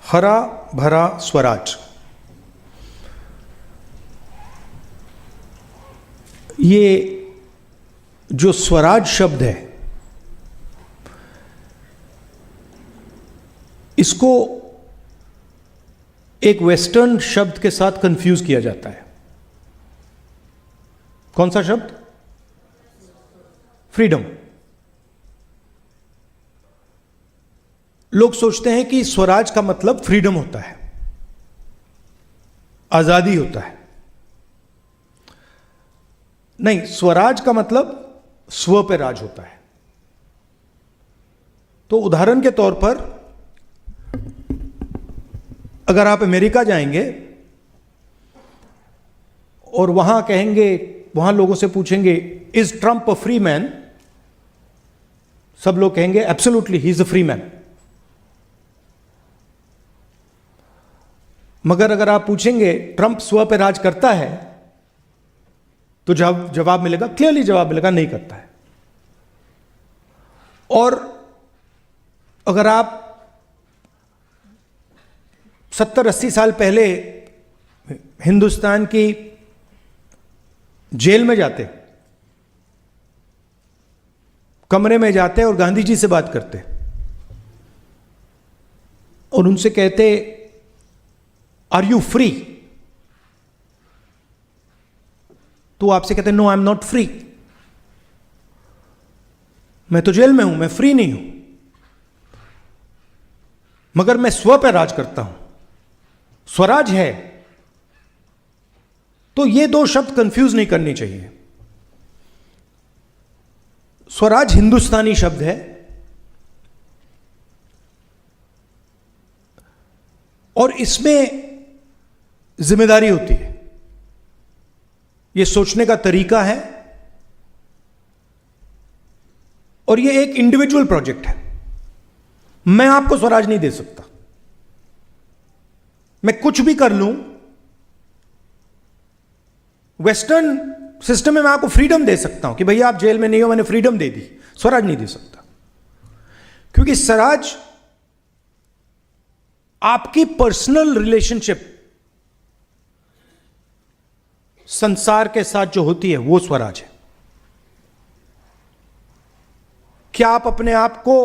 हरा भरा स्वराज, ये जो स्वराज शब्द है इसको एक वेस्टर्न शब्द के साथ कंफ्यूज किया जाता है। कौन सा शब्द? फ्रीडम। लोग सोचते हैं कि स्वराज का मतलब फ्रीडम होता है, आजादी होता है। नहीं, स्वराज का मतलब स्व पे राज होता है। तो उदाहरण के तौर पर अगर आप अमेरिका जाएंगे और वहां कहेंगे, वहां लोगों से पूछेंगे is Trump a free man, सब लोग कहेंगे absolutely he is a free man. मगर अगर आप पूछेंगे ट्रंप स्व पे राज करता है, तो जवाब मिलेगा, क्लियरली जवाब मिलेगा, नहीं करता है। और अगर आप 70-80 साल पहले हिंदुस्तान की जेल में जाते, कमरे में जाते और गांधी जी से बात करते और उनसे कहते आर यू फ्री, तो आपसे कहते no I am not free, मैं तो जेल में हूं, मैं फ्री नहीं हूं, मगर मैं स्व पर राज करता हूं, स्वराज है। तो ये दो शब्द कंफ्यूज नहीं करनी चाहिए। स्वराज हिंदुस्तानी शब्द है और इसमें जिम्मेदारी होती है, यह सोचने का तरीका है और यह एक इंडिविजुअल प्रोजेक्ट है। मैं आपको स्वराज नहीं दे सकता, मैं कुछ भी कर लूं। वेस्टर्न सिस्टम में मैं आपको फ्रीडम दे सकता हूं कि भैया आप जेल में नहीं हो, मैंने फ्रीडम दे दी। स्वराज नहीं दे सकता, क्योंकि स्वराज आपकी पर्सनल रिलेशनशिप संसार के साथ जो होती है वो स्वराज है। क्या आप अपने आप को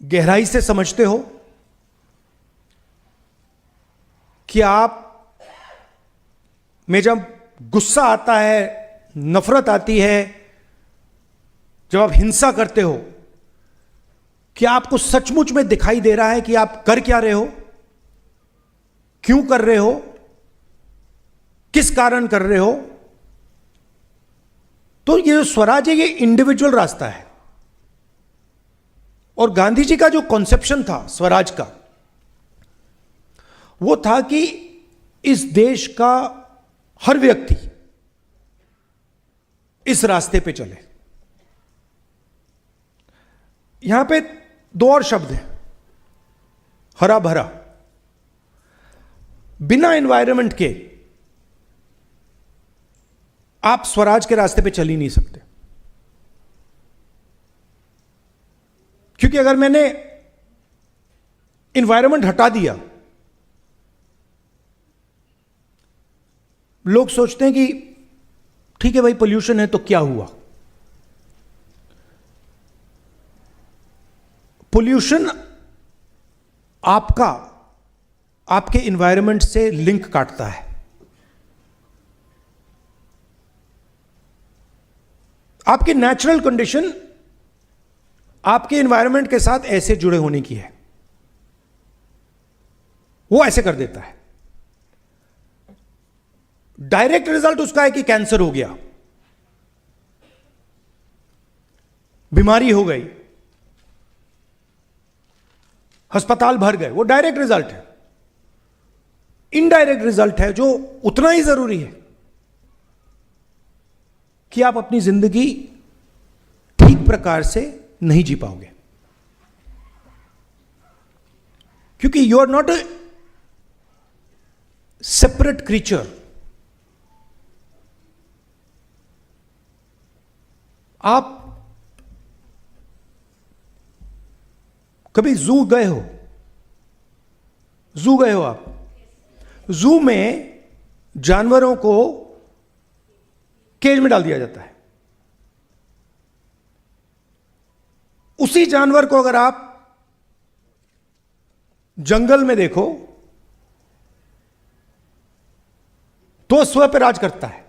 गहराई से समझते हो? क्या आप में जब गुस्सा आता है, नफरत आती है, जब आप हिंसा करते हो, क्या आपको सचमुच में दिखाई दे रहा है कि आप कर क्या रहे हो, क्यों कर रहे हो, किस कारण कर रहे हो? तो ये जो स्वराज है ये इंडिविजुअल रास्ता है। और गांधी जी का जो कॉन्सेप्शन था स्वराज का, वो था कि इस देश का हर व्यक्ति इस रास्ते पे चले। यहां पे दो और शब्द हैं, हरा भरा। बिना एनवायरनमेंट के आप स्वराज के रास्ते पे चल ही नहीं सकते, क्योंकि अगर मैंने एनवायरनमेंट हटा दिया, लोग सोचते हैं कि ठीक है भाई पोल्यूशन है तो क्या हुआ। पोल्यूशन आपके एनवायरनमेंट से लिंक काटता है। आपकी नेचुरल कंडीशन आपके एनवायरनमेंट के साथ ऐसे जुड़े होने की है, वो ऐसे कर देता है। डायरेक्ट रिजल्ट उसका है कि कैंसर हो गया, बीमारी हो गई, अस्पताल भर गए, वो डायरेक्ट रिजल्ट है। इनडायरेक्ट रिजल्ट है जो उतना ही जरूरी है कि आप अपनी जिंदगी ठीक प्रकार से नहीं जी पाओगे, क्योंकि you are not a separate creature. आप कभी जू गए हो? जू गए हो आप? जू में जानवरों को केज में डाल दिया जाता है। उसी जानवर को अगर आप जंगल में देखो तो स्व पे राज करता है,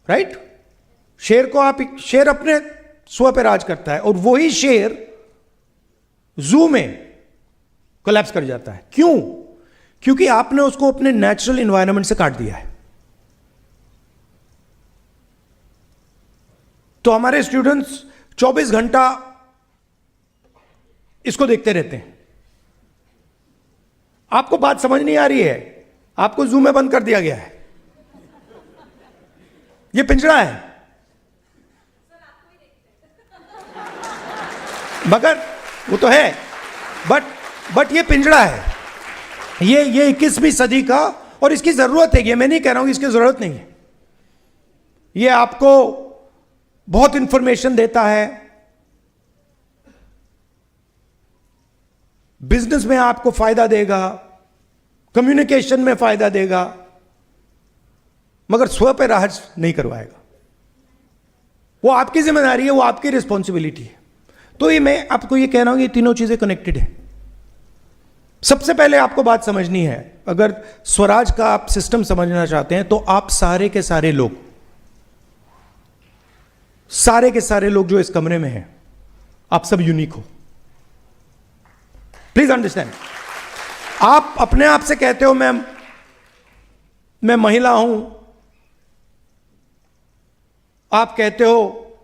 राइट? शेर को आप, शेर अपने स्व पे राज करता है और वही शेर जू में कोलैप्स कर जाता है। क्यों? क्योंकि आपने उसको अपने नेचुरल एनवायरनमेंट से काट दिया है। तो हमारे स्टूडेंट्स 24 घंटा इसको देखते रहते हैं। आपको बात समझ नहीं आ रही है, आपको जू में बंद कर दिया गया है। ये पिंजरा है, मगर वो तो है, बट ये पिंजरा है। ये 21वीं सदी का, और इसकी जरूरत है। ये मैं नहीं कह रहा हूं कि इसकी जरूरत नहीं है। ये आपको बहुत इंफॉर्मेशन देता है, बिजनेस में आपको फायदा देगा, कम्युनिकेशन में फायदा देगा, मगर स्व पे राज नहीं करवाएगा। वो आपकी जिम्मेदारी है, वो आपकी रिस्पॉन्सिबिलिटी है। तो ये मैं आपको ये कह रहा हूं कि ये तीनों चीजें कनेक्टेड है। सबसे पहले आपको बात समझनी है, अगर स्वराज का आप सिस्टम समझना चाहते हैं तो आप सारे के सारे लोग जो इस कमरे में हैं, आप सब यूनिक हो। Please understand. आप अपने आप से कहते हो मैं महिला हूं, आप कहते हो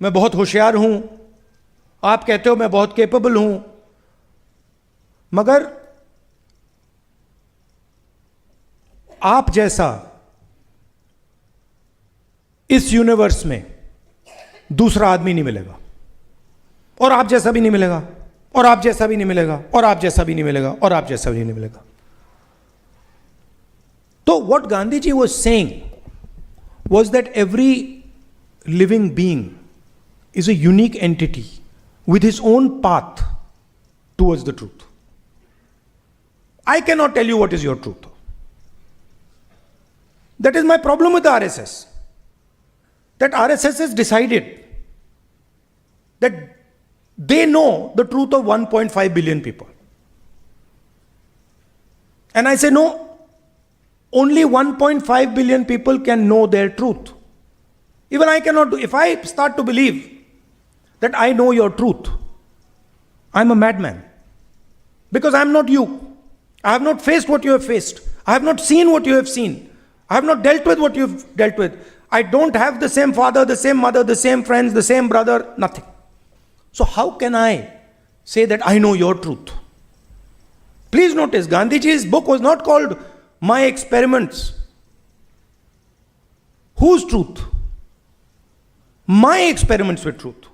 मैं बहुत होशियार हूं, आप कहते हो मैं बहुत कैपेबल हूं, मगर आप जैसा इस यूनिवर्स में दूसरा आदमी नहीं मिलेगा, और आप जैसा भी नहीं मिलेगा, और आप जैसा भी नहीं मिलेगा, और आप जैसा भी नहीं मिलेगा, और आप जैसा भी नहीं मिलेगा। तो what Gandhi ji was saying was that every living being is a unique entity with his own path towards the truth. I cannot tell you what is your truth. That is my problem with the RSS. That RSS has decided that they know the truth of 1.5 billion people. And I say no. Only 1.5 billion people can know their truth. Even I cannot do. If I start to believe that I know your truth, I'm a madman. Because I'm not you. I have not faced what you have faced. I have not seen what you have seen. I have not dealt with what you have dealt with. I don't have the same father, the same mother, the same friends, the same brother, nothing. So how can I say that I know your truth? Please notice, Gandhiji's book was not called My Experiments. Whose truth? My experiments with truth.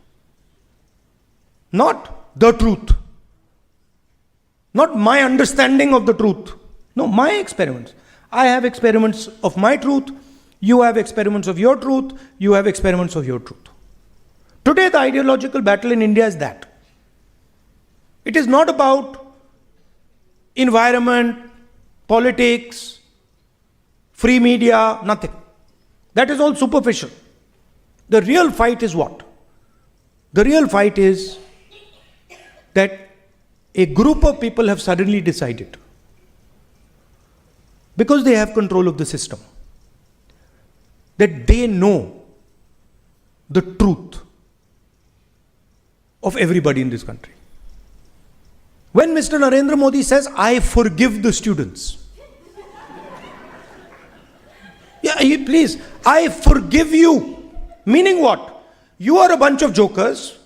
Not the truth. Not my understanding of the truth. No, my experiments. I have experiments of my truth. You have experiments of your truth. You have experiments of your truth. Today, the ideological battle in India is that. It is not about environment, politics, free media, nothing. That is all superficial. The real fight is what? The real fight is that a group of people have suddenly decided, because they have control of the system, that they know the truth of everybody in this country. When Mr. Narendra Modi says, I forgive the students. Yeah, please, I forgive you. Meaning what? You are a bunch of jokers.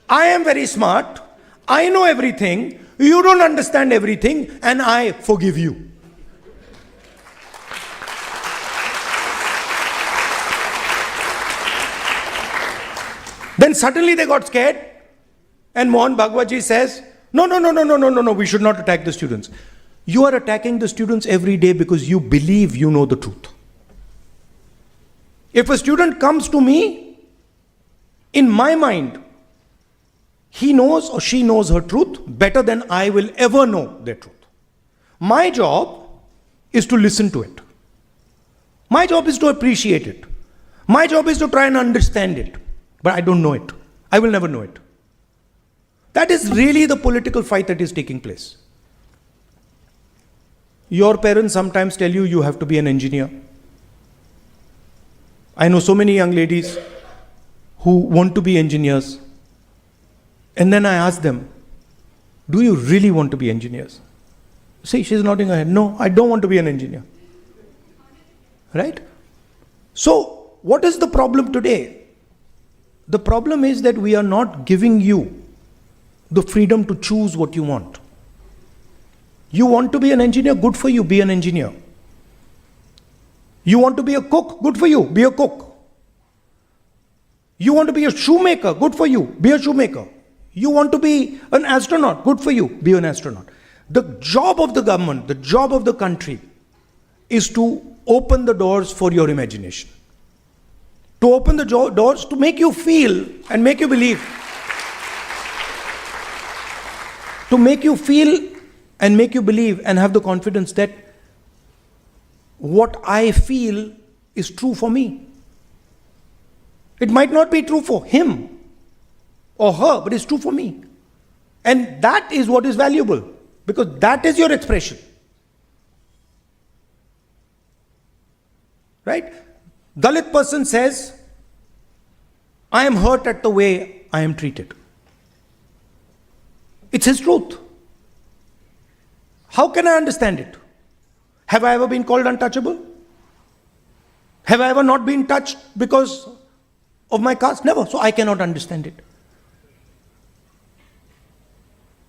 I am very smart. I know everything. You don't understand everything, and I forgive you. Then suddenly they got scared, and Mohan Bhagwat ji says, No, we should not attack the students. You are attacking the students every day because you believe you know the truth. If a student comes to me, in my mind, he knows or she knows her truth better than I will ever know their truth. My job is to listen to it. My job is to appreciate it. My job is to try and understand it. But I don't know it. I will never know it. That is really the political fight that is taking place. Your parents sometimes tell you you have to be an engineer. I know so many young ladies who want to be engineers. And then I ask them, do you really want to be engineers? See, she's nodding her head. No, I don't want to be an engineer. Right? So, what is the problem today? The problem is that we are not giving you the freedom to choose what you want. You want to be an engineer? Good for you, be an engineer. You want to be a cook? Good for you, be a cook. You want to be a shoemaker? Good for you, be a shoemaker. You want to be an astronaut? Good for you, be an astronaut. The job of the government, the job of the country is to open the doors for your imagination. To open the doors to make you feel and make you believe. To make you feel and make you believe and have the confidence that what I feel is true for me. It might not be true for him or her, but it's true for me. And that is what is valuable, because that is your expression. Right? Dalit person says, I am hurt at the way I am treated. It's his truth. How can I understand it? Have I ever been called untouchable? Have I ever not been touched because of my caste? Never. So I cannot understand it.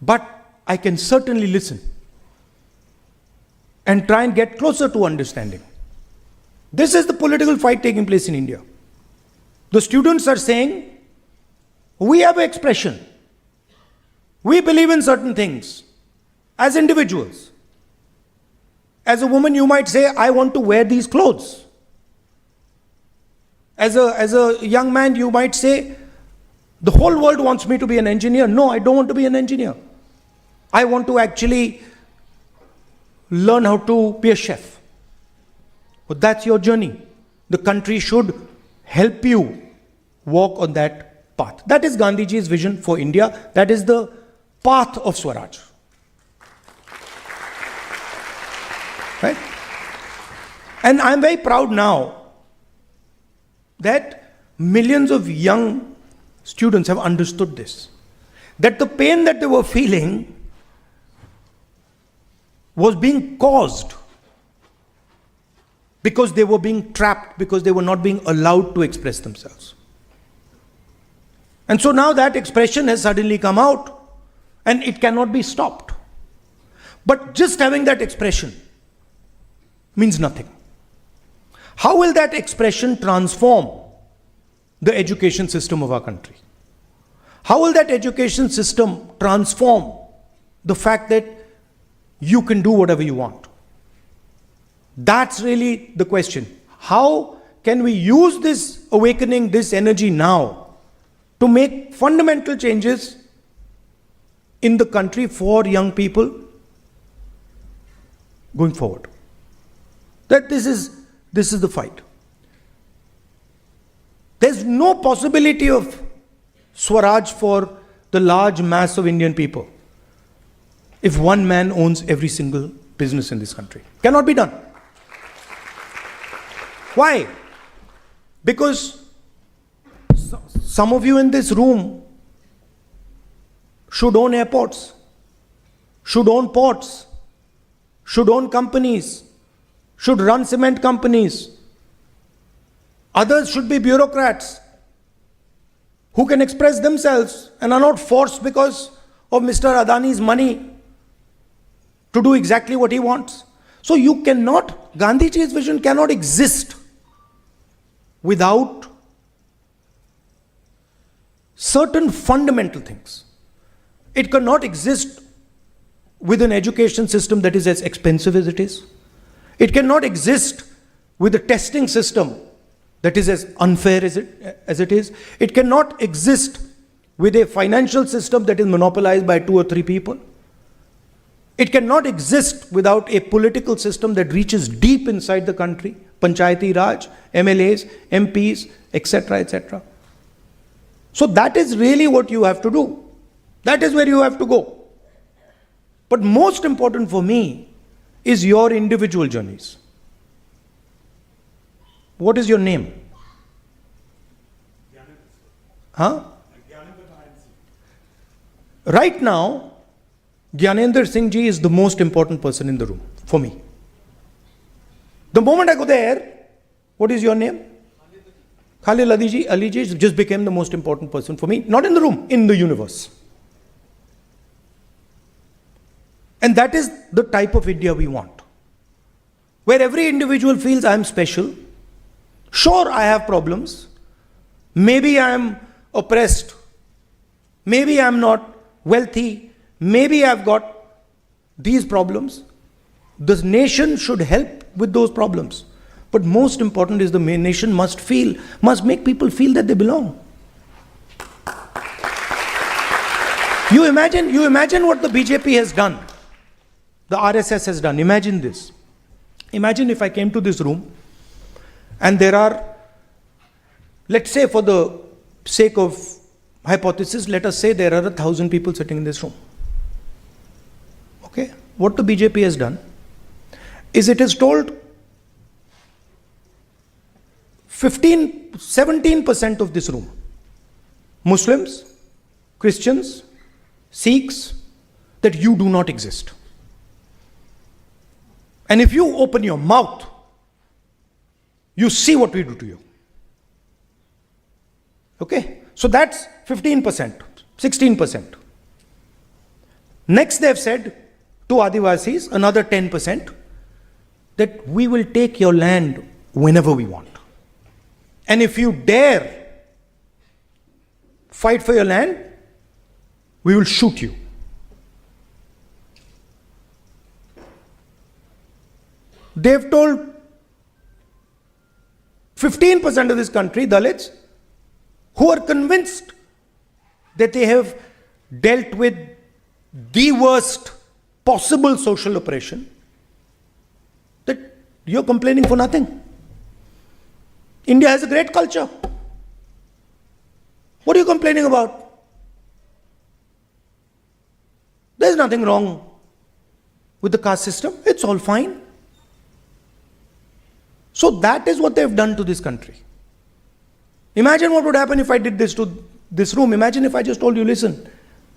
But I can certainly listen and try and get closer to understanding. This is the political fight taking place in India. The students are saying, we have an expression. We believe in certain things as individuals. As a woman, you might say, I want to wear these clothes. As a young man, you might say, the whole world wants me to be an engineer. No, I don't want to be an engineer. I want to actually learn how to be a chef. But that's your journey. The country should help you walk on that path. That is Gandhiji's vision for India. That is the path of Swaraj. Right? And I'm very proud now that millions of young students have understood this. That the pain that they were feeling was being caused because they were being trapped, because they were not being allowed to express themselves. And so now that expression has suddenly come out and it cannot be stopped. But just having that expression means nothing. How will that expression transform the education system of our country? How will that education system transform the fact that you can do whatever you want? That's really the question. How can we use this awakening, this energy now to make fundamental changes in the country for young people going forward? That this is the fight. There's no possibility of Swaraj for the large mass of Indian people if one man owns every single business in this country. Cannot be done. Why? Because some of you in this room should own airports, should own ports, should own companies, should run cement companies. Others should be bureaucrats who can express themselves and are not forced because of Mr. Adani's money to do exactly what he wants. So you cannot, Gandhiji's vision cannot exist without certain fundamental things. It cannot exist with an education system that is as expensive as it is. It cannot exist with a testing system that is as unfair as it is. It cannot exist with a financial system that is monopolized by 2 or 3 people. It cannot exist without a political system that reaches deep inside the country, Panchayati Raj, MLAs, MPs, etc., etc. So that is really what you have to do. That is where you have to go. But most important for me is your individual journeys. What is your name? Huh? Right now, Gyanendra Singh ji is the most important person in the room for me. The moment I go there, what is your name? Khalil Ali ji just became the most important person for me, not in the room, in the universe. And that is the type of India we want, where every individual feels I am special. Sure, I have problems. Maybe I am oppressed. Maybe I am not wealthy. Maybe I've got these problems. The nation should help with those problems. But most important is the nation must make people feel that they belong. You imagine what the BJP has done. The RSS has done. Imagine this. Imagine if I came to this room and there are, let's say for the sake of hypothesis, let us say there are 1,000 people sitting in this room. Okay? What the BJP has done is it has told 17% of this room, Muslims, Christians, Sikhs, that you do not exist. And if you open your mouth, you see what we do to you. Okay? So that's 15%, 16%. Next they have said to Adivasis, another 10%, that we will take your land whenever we want. And if you dare fight for your land, we will shoot you. They've told 15% of this country, Dalits, who are convinced that they have dealt with the worst possible social oppression, that you're complaining for nothing. India has a great culture. What are you complaining about? There's nothing wrong with the caste system. It's all fine. So that is what they've done to this country. Imagine what would happen if I did this to this room. Imagine if I just told you, listen,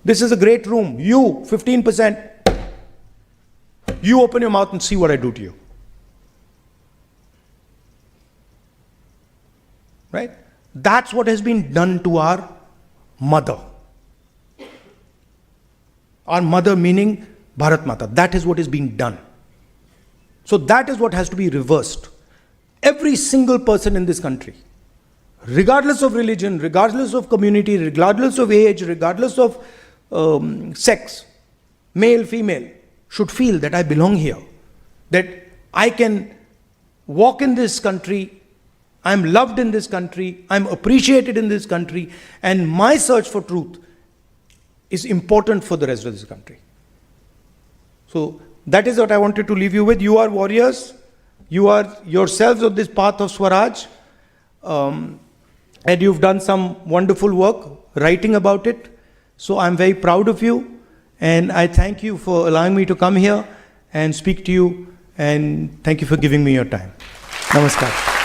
this is a great room. You, 15%, you open your mouth and see what I do to you. Right? That's what has been done to our mother. Our mother meaning Bharat Mata. That is what is being done. So that is what has to be reversed. Every single person in this country, regardless of religion, regardless of community, regardless of age, regardless of sex, male, female, should feel that I belong here, that I can walk in this country, I'm loved in this country, I'm appreciated in this country, and my search for truth is important for the rest of this country. So that is what I wanted to leave you with. You are warriors. You are yourselves on this path of Swaraj. And you've done some wonderful work writing about it. So I'm very proud of you. And I thank you for allowing me to come here and speak to you. And thank you for giving me your time. Namaskar.